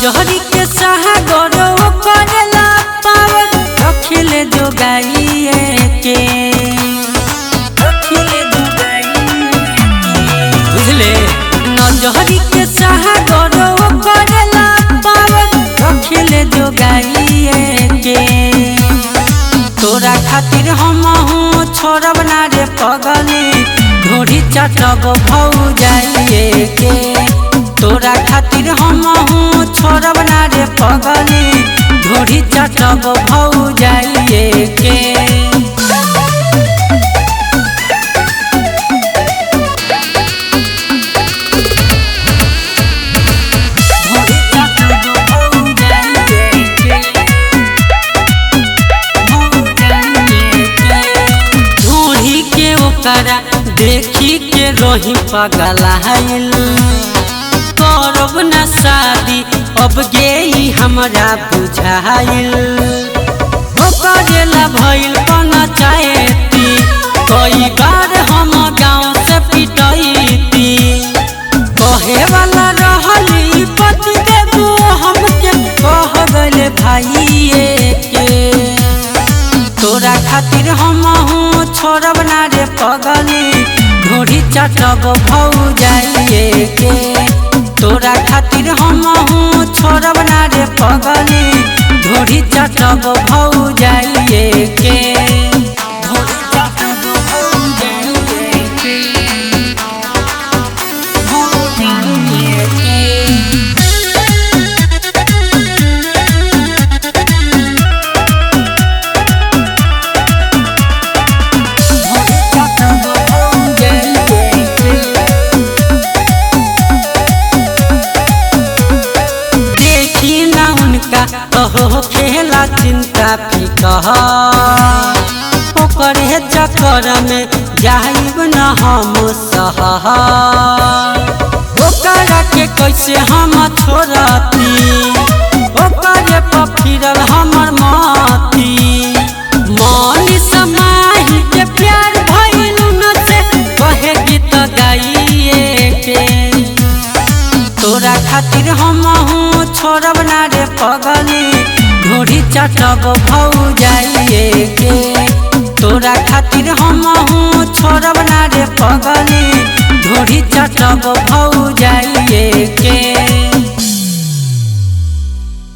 नजरी के सागर करेला पावर रखिले जोगाइए के बुझले। नजरी के सागर करेला पावर रखिले जोगाइए के। तोरा खातिर हम छोड़ब ना रे पगली ढोरी चटब भौजाइए के। तोरा खातिर हम छोड़ब ना रे पगली ढोरी चटब भौजाइए के। देखी के रोही पगलाइल करब न शादी अब गेली हमरा बुझाइल। ओकरेला भइल पंचायती कई बार हम गाँव से पिटैती। कहे वाला रहली पति देबू हमके कह गइले भाइये के। तोरा खातिर हम छोड़ब ना रे पगली ढोरी चटब भौजाइए के। तोरा खातिर हम छोड़ब ना रे पगली ढोरी चटब भौजाइए के। ढोरी चटब भौजाइए के, भौजाइए के। कहो खेला चिंता फिकर ओकरे चक्कर में जाइब न हम शहर। ओकरा के कैसे हम छोड़ती ओकरे पर फिरल हमर माथी। मनी समाही के प्यार भइल न से कहे गीत गाइए के। तोरा खातिर हम छोड़ब ना रे पगली ढोरी चटब भौजाइए के। तोरा खातिर हम छोड़ब ना रे पगली ढोरी चटब भौजाइए।